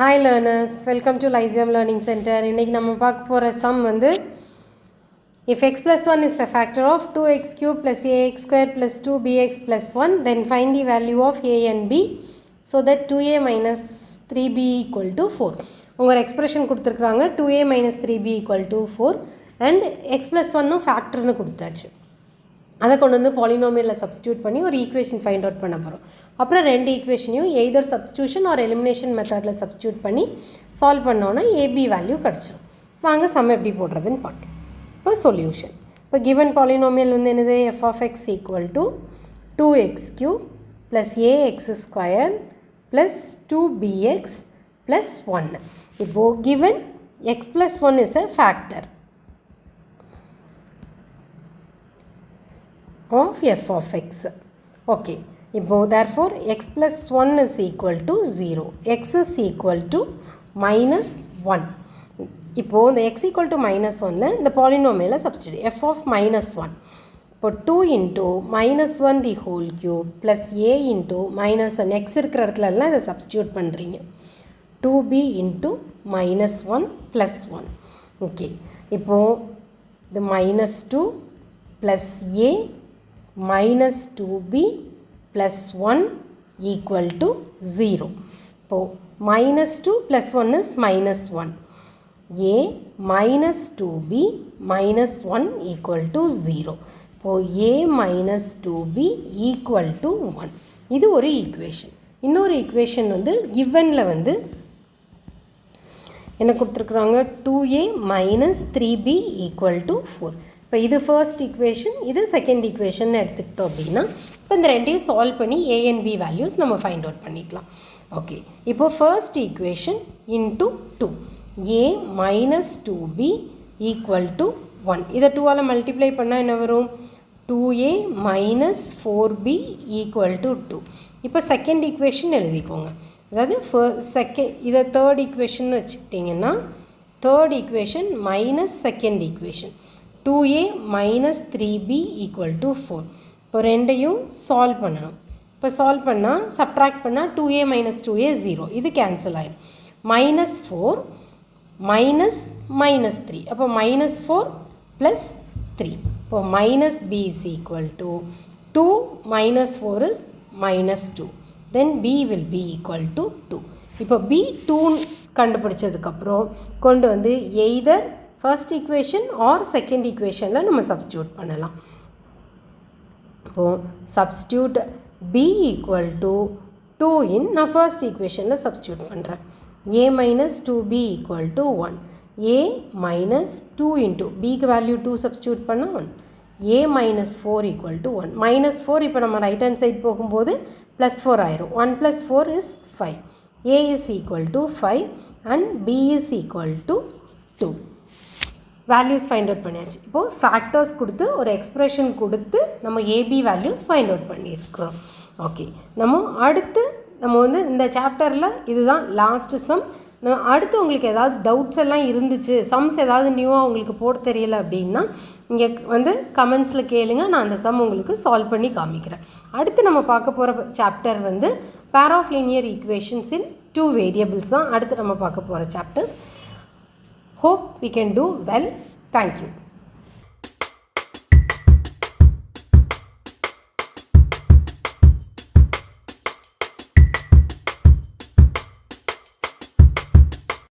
Hi learners, welcome to Lyceum Learning Center. இன்னைக்கு நம்ம பார்க்க போற sum வந்து if x plus 1 is a factor of 2x cube plus ax square plus 2bx plus 1, then find the value of a and b so that 2a minus 3b equal to 4. உங்க expression கொடுத்திருக்காங்க 2a minus 3b equal to 4 and x plus 1 factorனு கொடுத்தாச்சு. அதை கொண்டு வந்து பாலினாமியலில் substitute பண்ணி ஒரு equation find out பண்ண போகிறோம். அப்புறம் ரெண்டு ஈக்குவேஷனையும் எய்தர் சப்ஸ்டியூஷன் ஆர் எலிமினேஷன் மெத்தடில் சப்ஸ்டியூட் பண்ணி சால்வ் பண்ணோன்னா ஏபி வேல்யூ கிடச்சிடும். வாங்க சம் எப்படி போடுறதுன்னு பார்க்கலாம். இப்போ சொல்யூஷன். இப்போ கிவன் பாலினாமியல் வந்து என்னது f of x equal to 2x cube plus a x square plus 2bx plus 1. இப்போது given x plus 1 is a factor of f of x. Okay. இப்போ therefore x plus 1 is equal to 0. x is equal to minus 1. இப்போ இந்த x equal to minus 1ல இந்த polynomial substitute f of minus 1. இப்போ 2 into minus 1 the whole cube plus a into minus 1 x இருக்கிற இடத்துல எல்லாம் இதை substitute பண்ணுறீங்க. 2b into minus 1 plus 1. Okay. இப்போ the minus 2 plus a minus 2b plus 1 equal to 0. So, minus 2 plus 1 is minus 1. a minus 2b minus 1 equal to 0. So, a minus 2b equal to 1. இது ஒரு equation. இன்னொரு equation வந்து givenல வந்து என்ன கொடுத்திருக்காங்க 2a minus 3b equal to 4. இப்போ இது first equation, இது செகண்ட் ஈக்குவேஷன் எடுத்துக்கிட்டோம் அப்படின்னா இப்போ இந்த ரெண்டையும் சால்வ் பண்ணி ஏ அண்ட் பி வேல்யூஸ் நம்ம ஃபைண்ட் அவுட் பண்ணிக்கலாம். ஓகே, இப்போ first equation into 2 A minus 2b equal to 1. இதை 2ஆல் மல்டிப்ளை பண்ணால் என்ன வரும் 2a minus 4b equal to 2. இப்போ செகண்ட் ஈக்குவேஷன் எழுதிக்கோங்க. அதாவது இதை தேர்ட் ஈக்குவேஷன் வச்சுக்கிட்டிங்கன்னா third equation minus second equation 2a minus 3b equal to 4. இப்போ ரெண்டையும் சால்வ் பண்ணணும். இப்போ சால்வ் பண்ணால் சப்ட்ராக்ட் பண்ணால் 2a minus 2a 0. இது கேன்சல் ஆயிடும். minus 4 minus minus 3. அப்போ minus 4 plus 3. இப்போ minus b is equal to 2 minus 4 is minus 2. Then b will be equal to 2. இப்போ b 2 கண்டுபிடிச்சதுக்கப்புறம் கொண்டு வந்து either first equation or second ஈக்குவேஷனில் நம்ம சப்ஸ்டியூட் பண்ணலாம். இப்போது substitute b equal to 2 in நான் ஃபர்ஸ்ட் ஈக்குவேஷனில் சப்ஸ்டியூட் பண்ணுறேன். a minus 2b equal to 1. a minus 2 into பிக்கு வேல்யூ 2 சப்ஸ்டியூட் பண்ணால் 1. a minus 4 equal to 1. Minus 4 இப்போ நம்ம ரைட் ஹேண்ட் சைட் போகும்போது ப்ளஸ் 4 ஆயிரும். 1 plus 4 is 5. a is equal to 5 and b is equal to 2. Values find out பண்ணியாச்சு. இப்போது factors கொடுத்து ஒரு எக்ஸ்ப்ரெஷன் கொடுத்து நம்ம ஏபி வேல்யூஸ் ஃபைண்ட் அவுட் பண்ணியிருக்கிறோம். ஓகே, நம்ம வந்து இந்த சாப்டரில் இதுதான் லாஸ்ட் சம். நம்ம அடுத்து உங்களுக்கு ஏதாவது டவுட்ஸ் எல்லாம் இருந்துச்சு, சம்ஸ் ஏதாவது நியூவாக உங்களுக்கு போட தெரியல அப்படின்னா இங்கே வந்து கமெண்ட்ஸில் கேளுங்க, நான் அந்த சம் உங்களுக்கு சால்வ் பண்ணி காமிக்கிறேன். அடுத்து நம்ம பார்க்க போகிற சாப்டர் வந்து pair of linear equations in 2 variables தான் அடுத்து நம்ம பார்க்க போகிற chapters. Hope we can do well. Thank you.